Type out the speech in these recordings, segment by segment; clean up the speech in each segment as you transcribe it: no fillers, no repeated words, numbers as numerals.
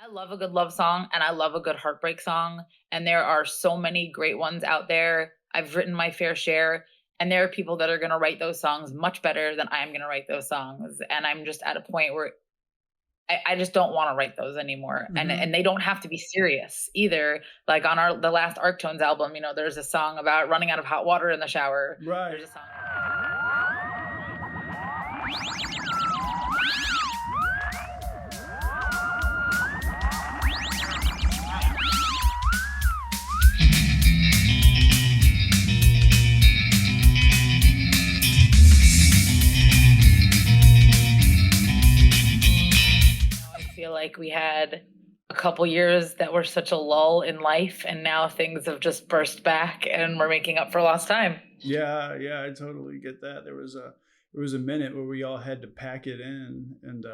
I love a good love song and I love a good heartbreak song. And there are so many great ones out there. I've written my fair share. And there are people that are going to write those songs much better than I'm going to write those songs. And I'm just at a point where I just don't want to write those anymore. And Mhm. they don't have to be serious either. Like on the last Arctones album, there's a song about running out of hot water in the shower. Right. There's a song. I feel like we had a couple years that were such a lull in life, and now things have just burst back, and we're making up for lost time. Yeah, yeah, I totally get that. There was a minute where we all had to pack it in and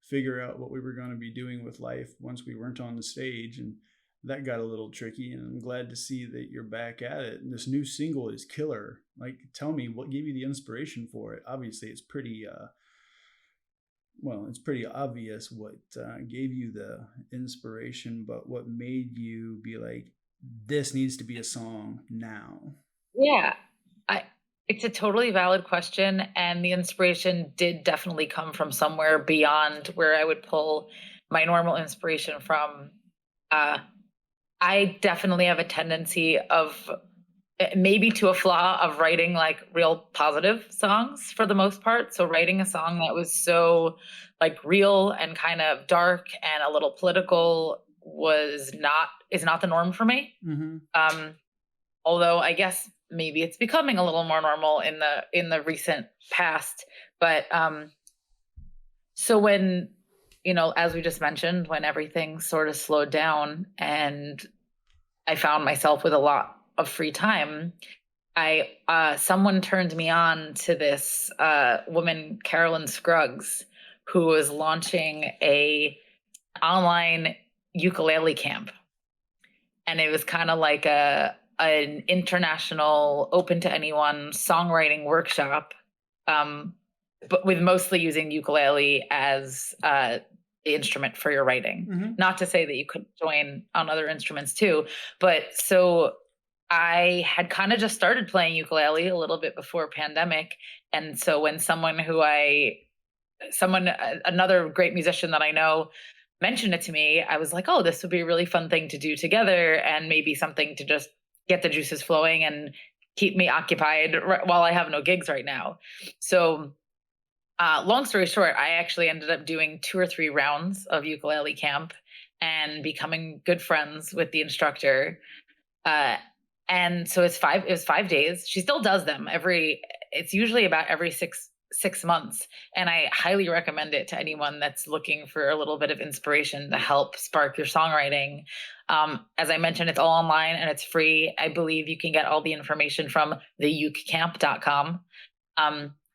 figure out what we were going to be doing with life once we weren't on the stage, and that got a little tricky. And I'm glad to see that you're back at it. And this new single is killer. Like, tell me what gave you the inspiration for it. Obviously, it's pretty well, it's pretty obvious what gave you the inspiration, but what made you be like, this needs to be a song now? Yeah. I It's a totally valid question, and the inspiration did definitely come from somewhere beyond where I would pull my normal inspiration from. Uh, I definitely have a tendency of maybe to a flaw of writing like real positive songs for the most part. So writing a song that was so like real and kind of dark and a little political was not is not the norm for me. Mhm. Um, Although I guess maybe it's becoming a little more normal in the recent past. But so when as we just mentioned, when everything sort of slowed down and I found myself with a lot of free time, I someone turned me on to this woman, Carolyn Scruggs, who was launching a online ukulele camp, and it was kind of like a an international, open to anyone songwriting workshop, um, but with mostly using ukulele as the instrument for your writing. Mhm. Not to say that you couldn't join on other instruments too, but so I had kind of just started playing ukulele a little bit before pandemic, and so when another great musician that I know mentioned it to me, I was like, "Oh, this would be a really fun thing to do together, and maybe something to just get the juices flowing and keep me occupied while I have no gigs right now." So, long story short, I actually ended up doing 2 or 3 rounds of ukulele camp and becoming good friends with the instructor. Uh, and so it was 5 days. She still does them it's usually about every six months. And I highly recommend it to anyone that's looking for a little bit of inspiration to help spark your songwriting. As I mentioned, it's all online and it's free. I believe you can get all the information from theukeCamp.com.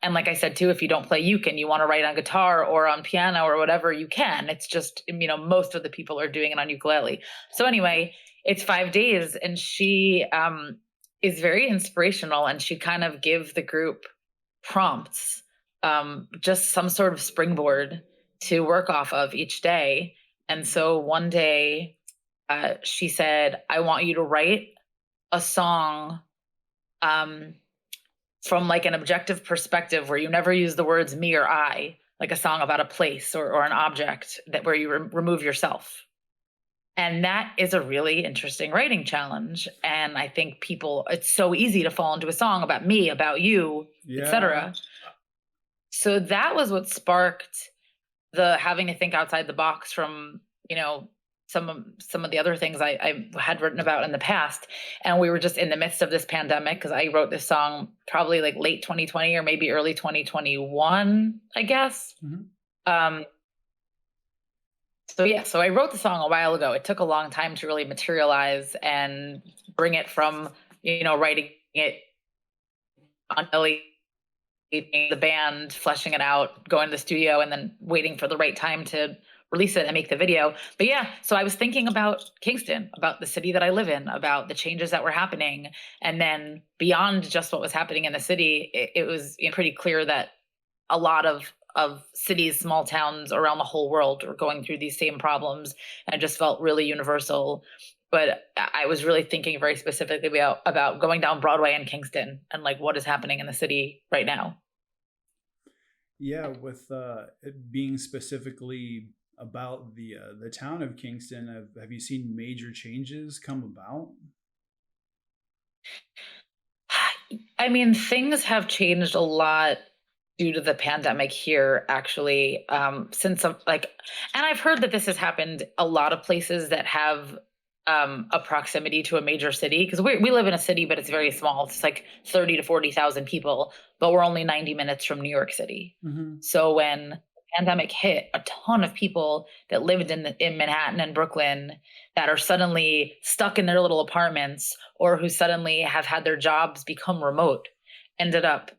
And like I said too, if you don't play uke and you want to write on guitar or on piano or whatever, you can. It's just, most of the people are doing it on ukulele. So anyway, it's 5 days, and she is very inspirational, and she kind of give the group prompts, just some sort of springboard to work off of each day. And so one day, she said, "I want you to write a song." Um, from like an objective perspective where you never use the words me or I, like a song about a place or an object that where you remove yourself. And that is a really interesting writing challenge. And I think it's so easy to fall into a song about me, about you, Yeah. etc. So that was what sparked the having to think outside the box from some of the other things I had written about in the past. And we were just in the midst of this pandemic because I wrote this song probably like late 2020 or maybe early 2021, I guess. Mhm. um so yeah, so I wrote the song a while ago. It took a long time to really materialize and bring it from writing it on the band, fleshing it out, going to the studio, and then waiting for the right time to release it and make the video. But yeah, so I was thinking about Kingston, about the city that I live in, about the changes that were happening. And then beyond just what was happening in the city, it was pretty clear that a lot of of cities, small towns around the whole world were going through these same problems, and it just felt really universal. But I was really thinking very specifically about going down Broadway in Kingston and like what is happening in the city right now. Yeah, with it being specifically about the town of Kingston, have you seen major changes come about? I mean, things have changed a lot due to the pandemic here, actually. Since like, and I've heard that this has happened a lot of places that have a proximity to a major city because we live in a city, but it's very small. It's like 30 to 40,000 people, but we're only 90 minutes from New York City. Hmm. So when the pandemic hit, a ton of people that lived in Manhattan and Brooklyn that are suddenly stuck in their little apartments or who suddenly have had their jobs become remote ended up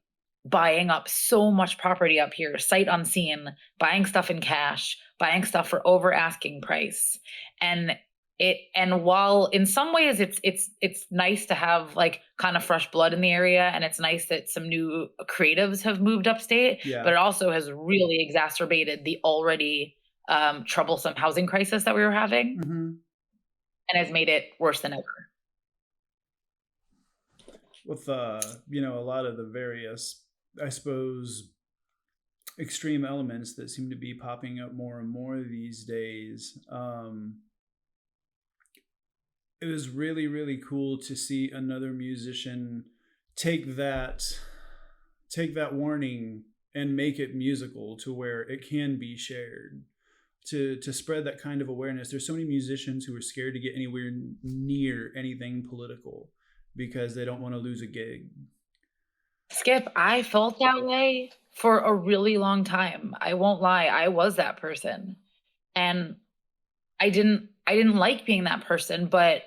buying up so much property up here, sight unseen, buying stuff in cash, buying stuff for over asking price. And and while in some ways it's nice to have like kind of fresh blood in the area and it's nice that some new creatives have moved upstate, Yeah. but it also has really exacerbated the already troublesome housing crisis that we were having Hmm. and has made it worse than ever. With a lot of the various, I suppose, extreme elements that seem to be popping up more and more these days. It was really, really cool to see another musician take that take that warning and make it musical to where it can be shared, to spread that kind of awareness. There's so many musicians who are scared to get anywhere near anything political because they don't want to lose a gig. Skip, I felt that way for a really long time. I won't lie, I was that person. And I didn't like being that person, but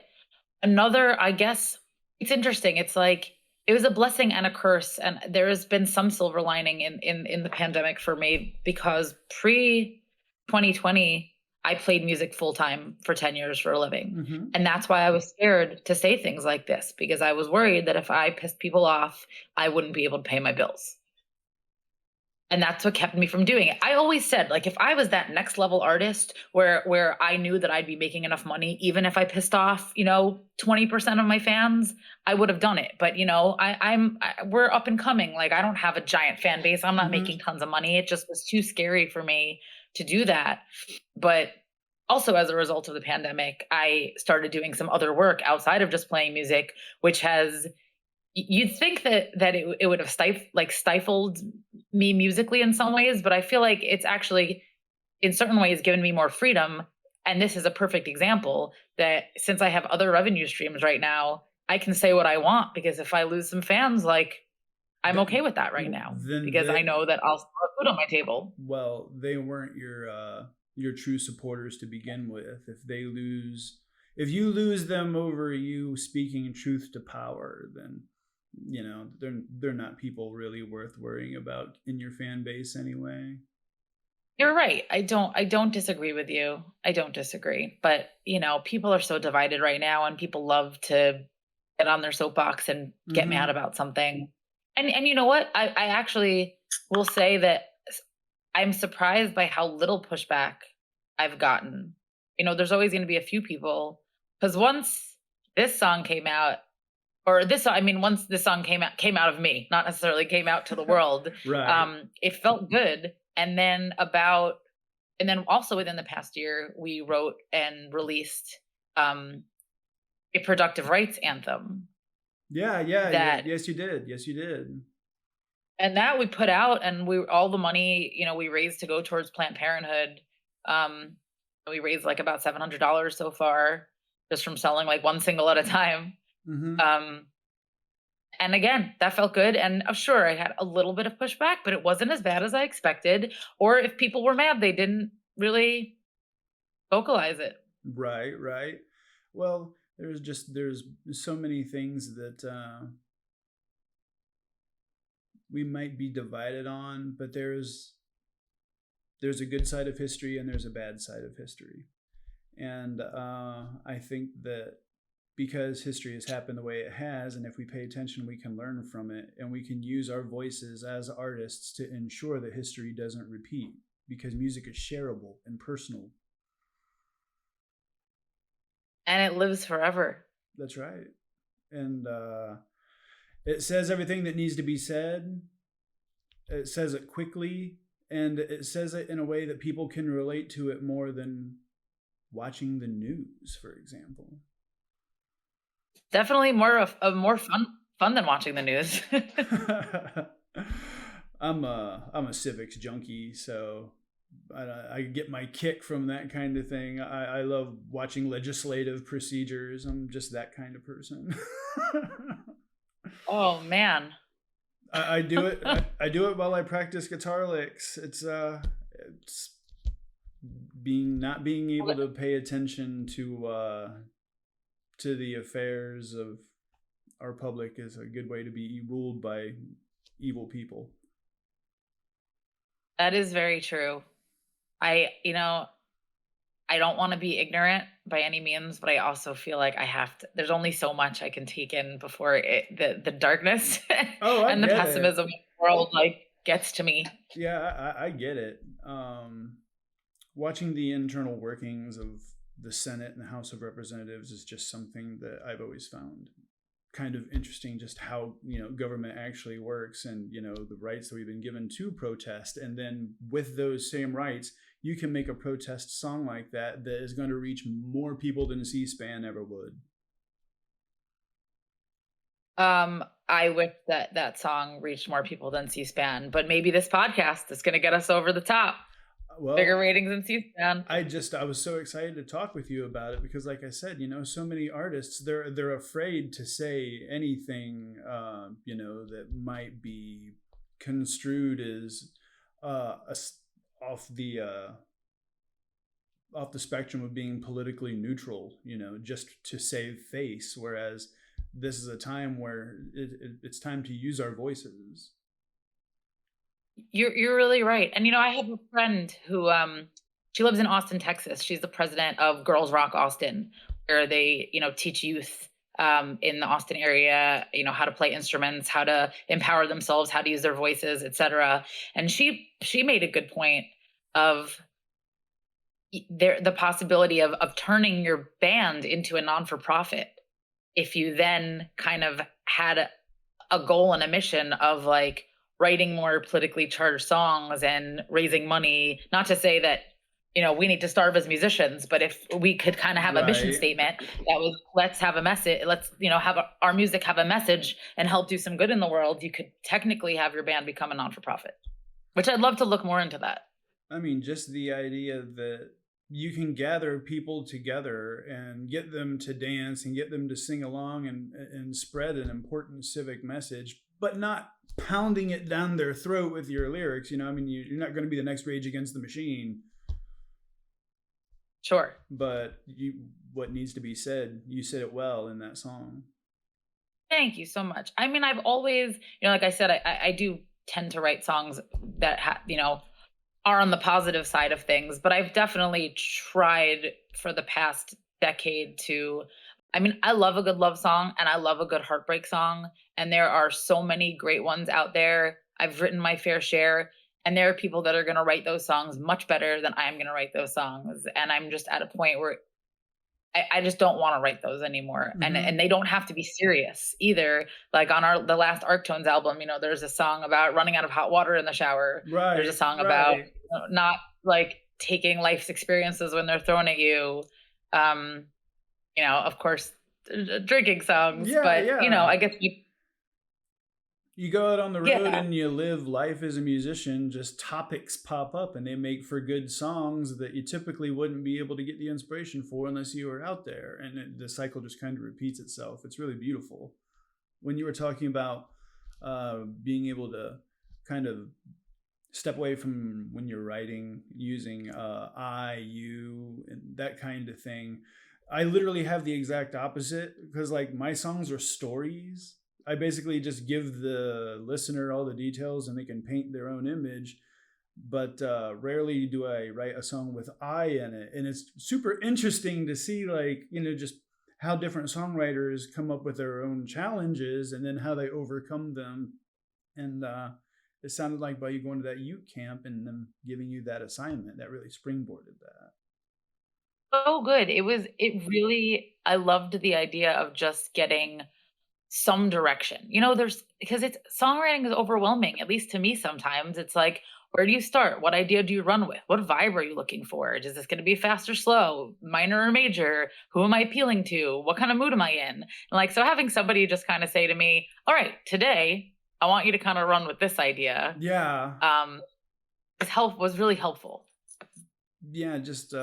another, I guess it's interesting. It's like it was a blessing and a curse, and there has been some silver lining in the pandemic for me because pre 2020, I played music full time for 10 years for a living. Hmm. And that's why I was scared to say things like this because I was worried that if I pissed people off, I wouldn't be able to pay my bills. And that's what kept me from doing it. I always said, like, if I was that next level artist where I knew that I'd be making enough money, even if I pissed off, 20% of my fans, I would have done it. But we're up and coming. Like, I don't have a giant fan base. I'm not Hmm. making tons of money. It just was too scary for me to do that. But also as a result of the pandemic, I started doing some other work outside of just playing music, which has you'd think that it would have stifled me musically in some ways, but I feel like it's actually in certain ways given me more freedom. And this is a perfect example that since I have other revenue streams right now, I can say what I want because if I lose some fans, like I'm okay Then, with that right now then because I they, know that I'll still have food on my table. well, they weren't your true supporters to begin with. If you lose them over you speaking truth to power, then they're not people really worth worrying about in your fan base anyway. You're right. I don't disagree with you. I don't disagree. But, people are so divided right now and people love to get on their soapbox and get mad Hmm. about something. And you know what? I actually will say that I'm surprised by how little pushback I've gotten. There's always going to be a few people because once this song came out, or this, I mean, once this song came out of me, not necessarily came out to the world, Right. it felt good. And then also within the past year, we wrote and released um, a productive rights anthem Yeah, yeah, yes, that yes you did. Yes you did. and that we put out and we all the money we raised to go towards Planned Parenthood. um we raised like about $700 so far just from selling like one single at a time. Hmm. um and again, that felt good, and sure, I had a little bit of pushback, but it wasn't as bad as I expected. Or if people were mad, they didn't really vocalize it. Right, right. Well, there's so many things that we might be divided on, but there's a good side of history and there's a bad side of history. And I think that because history has happened the way it has. And if we pay attention, we can learn from it, and we can use our voices as artists to ensure that history doesn't repeat, because music is shareable and personal. And it lives forever. That's right. And it says everything that needs to be said. It says it quickly, and it says it in a way that people can relate to it more than watching the news, for example. Definitely more fun than watching the news. I'm a civics junkie, so I get my kick from that kind of thing. I love watching legislative procedures. I'm just that kind of person. Oh man. I do it. I do it while I practice guitar licks. It's not being able to pay attention to the affairs of our public is a good way to be ruled by evil people. That is very true. I don't want to be ignorant by any means, but I also feel like I have to. There's only so much I can take in before the darkness Oh, I and the get it. pessimism of the world gets to me. Yeah, I get it. Watching the internal workings of the Senate and the House of Representatives is just something that I've always found kind of interesting, just how, government actually works, and, the rights that we've been given to protest. And then with those same rights, you can make a protest song like that is going to reach more people than C-SPAN ever would. I wish that song reached more people than C-SPAN, but maybe this podcast is going to get us over the top. Well, bigger ratings than C-SPAN. I was so excited to talk with you about it because, like I said, so many artists, they're afraid to say anything, that might be construed as off the spectrum of being politically neutral, just to save face. Whereas this is a time where it's time to use our voices. You're really right. And I have a friend who she lives in Austin, Texas. She's the president of Girls Rock Austin, where they, teach youth in the Austin area, how to play instruments, how to empower themselves, how to use their voices, etc. And she made a good point of the possibility of turning your band into a non-for-profit if you then kind of had a goal and a mission of writing more politically charged songs and raising money. Not to say that, we need to starve as musicians, but if we could kind of have a mission statement that was, let's have a message, let's, have our music have a message and help do some good in the world, you could technically have your band become a non-for-profit, which I'd love to look more into that. I mean, just the idea that you can gather people together and get them to dance and get them to sing along and spread an important civic message, but not pounding it down their throat with your lyrics. You're not going to be the next Rage Against the Machine. Sure. But what needs to be said, you said it well in that song. Thank you so much. I mean, I've always, like I said, I do tend to write songs that, are on the positive side of things, but I've definitely tried for the past decade I love a good love song and I love a good heartbreak song. And there are so many great ones out there. I've written my fair share, and there are people that are going to write those songs much better than I'm going to write those songs. And I'm just at a point where I just don't want to write those anymore. Mm-hmm. And they don't have to be serious either. Like on the last Arctones album, there's a song about running out of hot water in the shower. Right. There's a song about not taking life's experiences when they're thrown at you. Of course, drinking songs, but I guess you go out on the road and you live life as a musician, just topics pop up and they make for good songs that you typically wouldn't be able to get the inspiration for unless you were out there. And the cycle just kind of repeats itself. It's really beautiful. When you were talking about being able to kind of step away from when you're writing, using I, you, and that kind of thing, I literally have the exact opposite, because my songs are stories. I basically just give the listener all the details and they can paint their own image. But rarely do I write a song with I in it. And it's super interesting to see, just how different songwriters come up with their own challenges and then how they overcome them. And it sounded like by you going to that youth camp and them giving you that assignment, that really springboarded that. So good. It really, I loved the idea of just getting some direction. There's because it's songwriting is overwhelming, at least to me sometimes. It's like, where do you start? What idea do you run with? What vibe are you looking for? Is this going to be fast or slow, minor or major? Who am I appealing to? What kind of mood am I in? And like, so having somebody just kind of say to me, all right, today I want you to kind of run with this idea. Yeah. Was really helpful. Yeah, just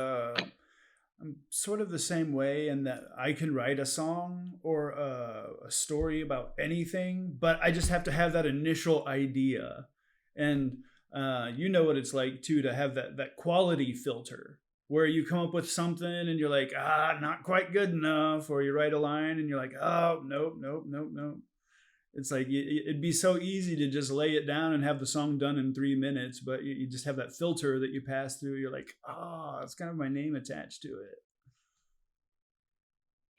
I'm sort of the same way in that I can write a song or a story about anything, but I just have to have that initial idea. And you know what it's like too to have that quality filter where you come up with something and you're like, not quite good enough, or you write a line and you're like, oh, nope, nope, nope, nope. It's like it'd be so easy to just lay it down and have the song done in 3 minutes, but you just have that filter that you pass through. You're like, it's kind of my name attached to it.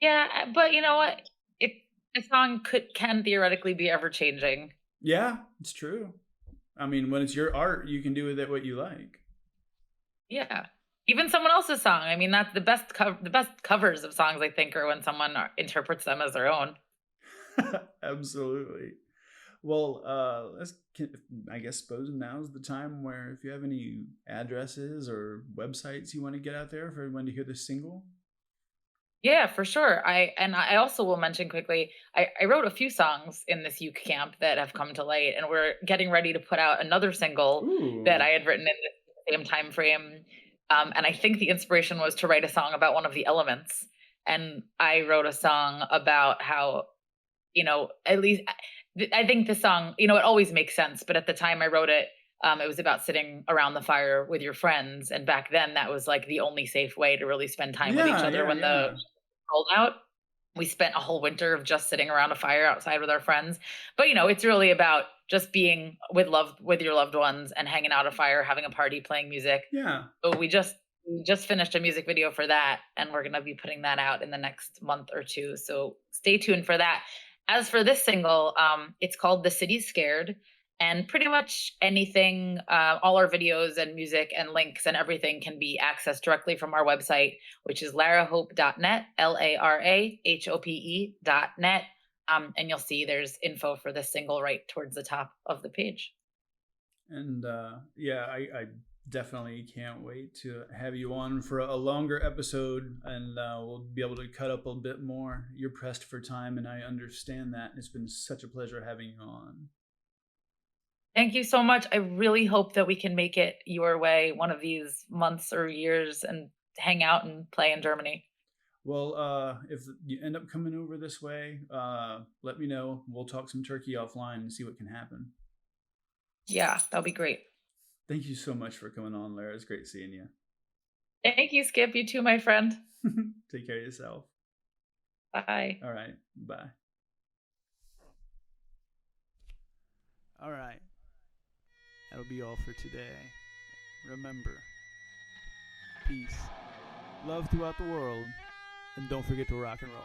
Yeah, but you know what? A song can theoretically be ever changing. Yeah, it's true. I mean, when it's your art, you can do with it what you like. Yeah. Even someone else's song. I mean, that's the best covers of songs, I think, are when someone interprets them as their own. Absolutely. Well, I guess suppose now's the time where if you have any addresses or websites you want to get out there for everyone to hear this single. Yeah, for sure. I also will mention quickly, I wrote a few songs in this youth camp that have come to light, and we're getting ready to put out another single that Ooh. I had written in the same time frame. And I think the inspiration was to write a song about one of the elements. And I wrote a song about how, at least I think the song, it always makes sense. But at the time I wrote it, it was about sitting around the fire with your friends. And back then that was like the only safe way to really spend time with each Yeah, other yeah, when the yeah. cold out. We spent a whole winter of just sitting around a fire outside with our friends. But it's really about just being with your loved ones and hanging out at a fire, having a party, playing music. Yeah. But we just finished a music video for that, and we're gonna be putting that out in the next month or two. So stay tuned for that. As for this single, it's called "The City's Scared," and pretty much anything, all our videos and music and links and everything can be accessed directly from our website, which is larahope.net, LARAHOPE.net. And you'll see there's info for this single right towards the top of the page. And yeah, I definitely can't wait to have you on for a longer episode, and we'll be able to cut up a bit more. You're pressed for time, and I understand that. It's been such a pleasure having you on. Thank you so much. I really hope that we can make it your way one of these months or years and hang out and play in Germany. Well, if you end up coming over this way, let me know. We'll talk some turkey offline and see what can happen. Yeah, that'll be great. Thank you so much for coming on, Lara. It's great seeing you. Thank you, Skip. You too, my friend. Take care of yourself. Bye. All right. Bye. All right. That'll be all for today. Remember, peace, love throughout the world, and don't forget to rock and roll.